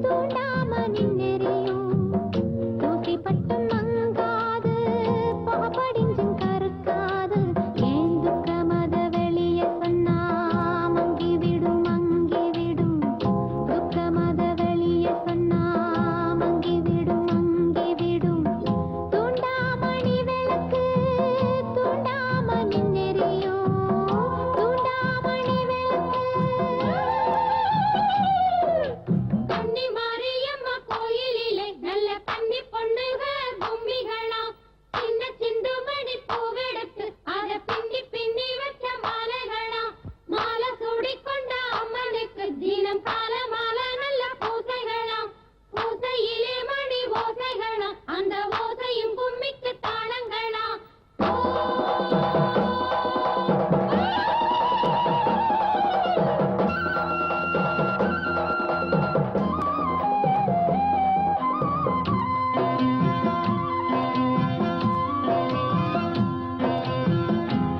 தூண்டாமணி நெறியோ தூசி பட்டும் மங்காது புகப்படிஞ்சும் கருக்காது ஏன் துக்க மத வெளிய சொன்னா மங்கி விடும் துக்க மத வெளிய சொன்னா மங்கி விடும் தூண்டாமணி விளக்கு தூண்டாமணி நெறியோ தூண்டாமணி விளக்கு கன்னி மாரியம்மா கோயிலிலே நல்ல கன்னி பொண்ணுக பொம்மிகளாம் சின்ன சிந்துமணி பூவெடுத்து அத பின்னி பின்னி வச்ச மாலைகளாம் மாலை சூடிக்கொண்ட அம்மனுக்கு தினம் கால மாலை நல்ல பூசைகளாம் பூசையிலே மணி ஓசைகளாம் அந்த ஓசையும் கும்மிக்கு தாளங்களாம்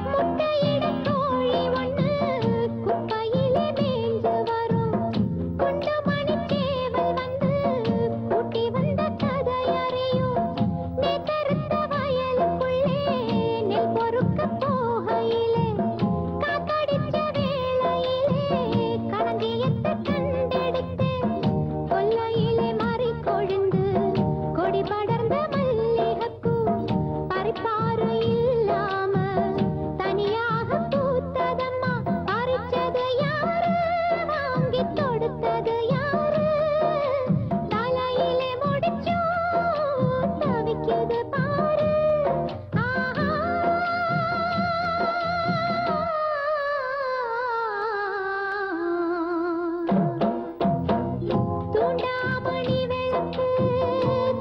முட்டையிட கோழி ஒண்ணு குப்பையிலே மேய்ந்து வரும் குண்டு மணிச்சேவல் வந்து கூட்டி வந்த கதை அறியும் நேத்தறுத்த வயலுக்குள்ளே நெல் பொறுக்க போகையிலே காக்கடிச்ச வேளையிலே களஞ்சியத்தை கண்டெடுத்தேன் கொல்லையிலே மாறி கொழுந்து கொடி படர்ந்த மல்லிகைப்பூ பறிப்பாறு இல்லாம தனியாக பூத்ததம்மா பறிச்சது யாரு வாங்கி தொடுத்தது யாரு தலையிலே முடிச்சோ தவிக்குது பாரு ஆஹா தூண்டாமணி விளக்கு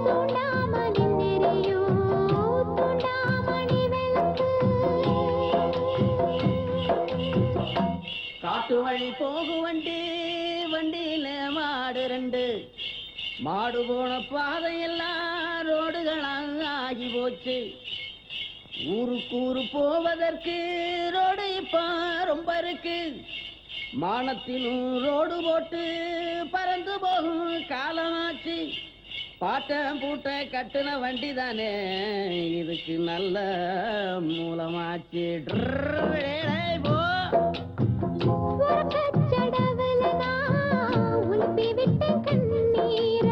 தூண்டாமணி நெறியோ தூண்டாமணி விளக்கு காட்டு வழி போகும் வண்டியில மாடு ரெண்டு மாடு போன பாதையெல்லாம் ரோடுகளாக ஆகி போச்சு ஊருக்கு போவதற்கு ரோடு இப்ப ரொம்ப இருக்கு மானத்திலும் ரோடு போட்டு பறந்து போகும் காலமாச்சு பாட்டம் பூட்ட கட்டுன வண்டி தானே இதுக்கு நல்ல மூலமாச்சு போ உறக்கச்சடவுல நான் உலுப்பி விட்ட கண்ணீர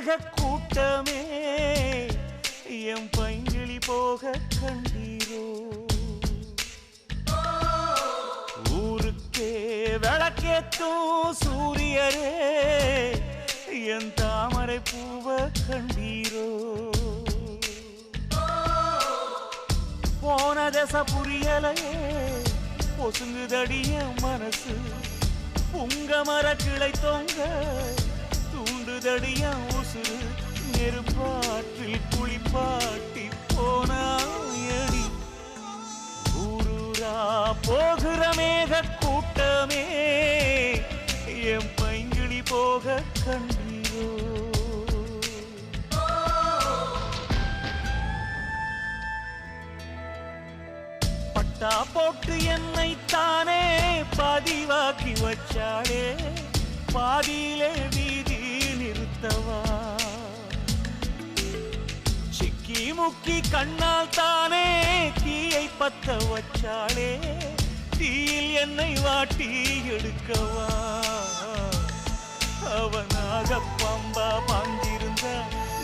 மேக கூட்டமே எம் பைங்கிளி போக கண்டீரோ ஊருக்கே விளக்கேத்தும் சூரியரே என் தாமரை பூவ கண்டீரோ போன தச புரியலையே பொசுங்குதடிய மனசு புங்க மர கிளை தொங்க தூண்டுதடிய உசுறு நெருப்பாற்றில் குளிப்பாட்டி போனாயடி ஊரூரா போகிற மேக கூட்டமே என் பைங்கிளி போக கண்டீரோ பட்டா போட்டு என்னை தானே பதிவாக்கி வச்சாளே பாதியிலே வீதி நிறுத்தவா சிக்கி முக்கி கண்ணால் தானே தீயை பத்த வச்சாளே தீயில் என்னை வாட்டி எடுக்கவா அவனாக பம்பா பாஞ்சிருந்த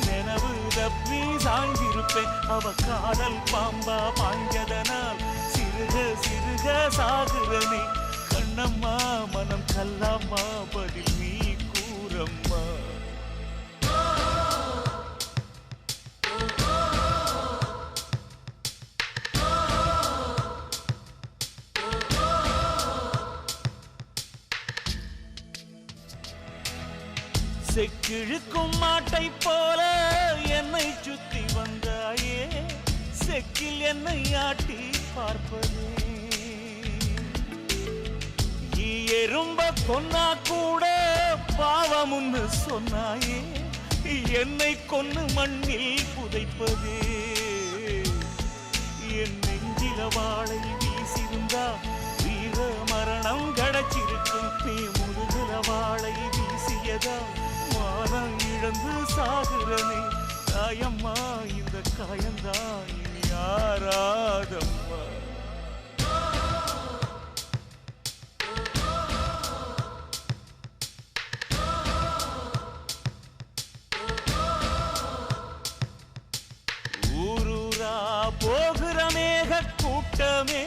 நினைவு தப்பி சாய்ந்திருப்பேன் அவ காதல் பாம்பா பாஞ்சதனால் சிறுக சிறுக சாகுறனே கண்ணம்மா மனம் கல்லாம்மா பதில் நீ கூறம்மா செக்கிழுக்கும் மாட்டை போல என்னை சுத்தி வந்தாயே செக்கில் என்னை ஆட்டி பார்ப்பதே எறும்ப கொன்னா கூட பாவமுன்னு சொன்னாயே என்னை கொன்னு மண்ணில் புதைப்பதே என் நெஞ்சில வாழை வீசிருந்தா வீர மரணம் கிடைச்சிருக்கும் நீ முதுகுல வாழை வீசியதா மானம் இழந்து சாகுறனே தாயம்மா இந்த காயந்தான் யாராதம்மா ஊரூரா போகிற மேக கூட்டமே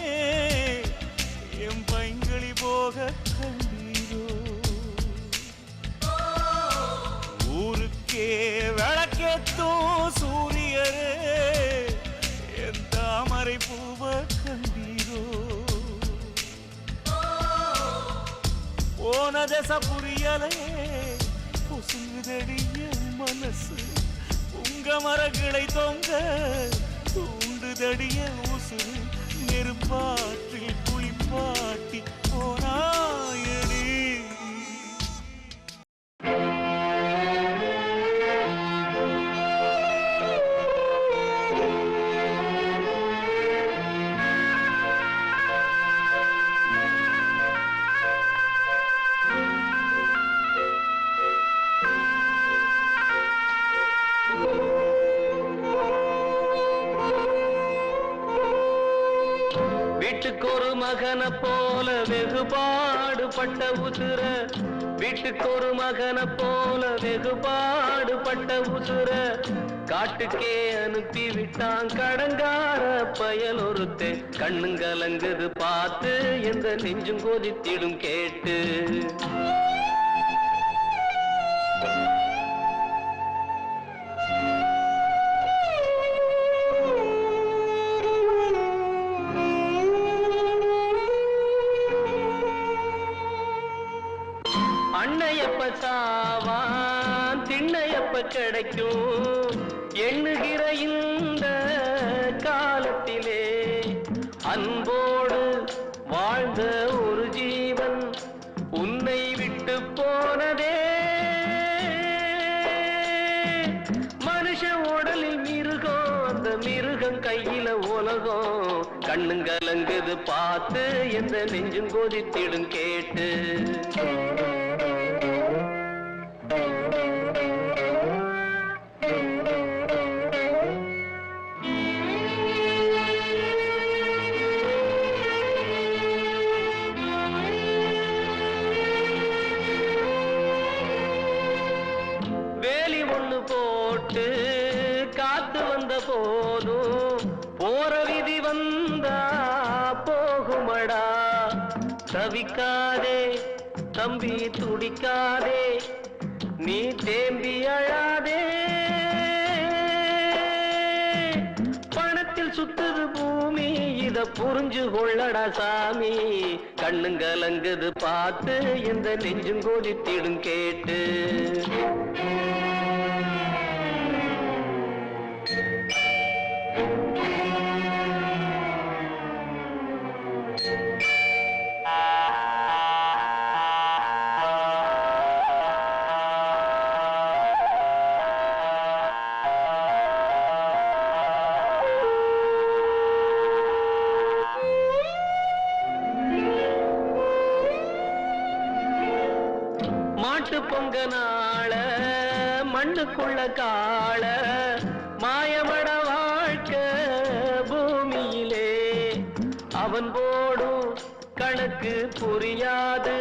என் பைங்கிளி போக கண்டீரோ ஊருக்கே விளக்கேத்தும் சூரியரே என் தாமரை பூவ கண்டீரோ போன தச புரியலையே பொசுங்குதடிய மனசு உங்க மரங்களை தொங்க தூண்டுதடிய உசுறு நெருப்பாற்றில் குளிப்பாட்டி போனாயடி வீட்டுக்கொரு மகனை போல வெகுபாடுபட்ட உசுர வீட்டுக்கொரு மகனை போல வெகுபாடுபட்ட உசுர காட்டுக்கே அனுப்பி விட்டான் கடங்கார பயல் ஒருத்த கண்ணுங்கலங்குது பார்த்து எந்த நெஞ்சும் கொதித்திடும் கேட்டு அன்னையப்ப சாவான் திண்ணையப்ப கிடைக்கும் எண்ணுகிற இந்த காலத்திலே அன்போடு வாழ்ந்த ஒரு ஜீவன் உன்னை விட்டு போனதே மனுஷ உடலில் மிருகம் அந்த மிருகம் கையில உலகம் கண்ணுங்கலங்குது பார்த்து எந்த நெஞ்சும் கொதித்திடும் கேட்டு வேலி ஒண்ணு போதும் போற விதி வந்தா போகுமடா. தவிக்காதே தம்பி துடிக்காதே நீ தேம்பி அழாதே. பணத்தில் சுத்துது பூமி இத புரிஞ்சு கொள்ளடா சாமி. கண்ணுங்கலங்குது பார்த்து எந்த நெஞ்சும் கொதித்திடும் கேட்டு. மாட்டு பொங்க நாள மண்ணுக்குள்ள காள மாயமட வாழ்க்கை பூமியிலே. அவன் போடும் கணக்கு புரியாது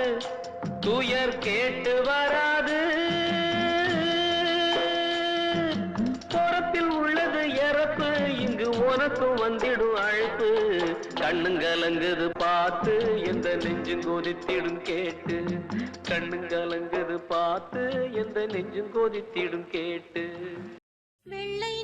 துயர் கேட்டு வராது. புறத்தில் உள்ளது இறப்பு இங்கு உனக்கும் வந்திடும் அழைப்பு. கண்ணுங்கலங்குது பார்த்து எந்த நெஞ்சும் கொதித்திடும் கேட்டு. கண்ணுங்கலங்குது பார்த்து எந்த நெஞ்சும் கொதித்திடும் கேட்டு. வெள்ளை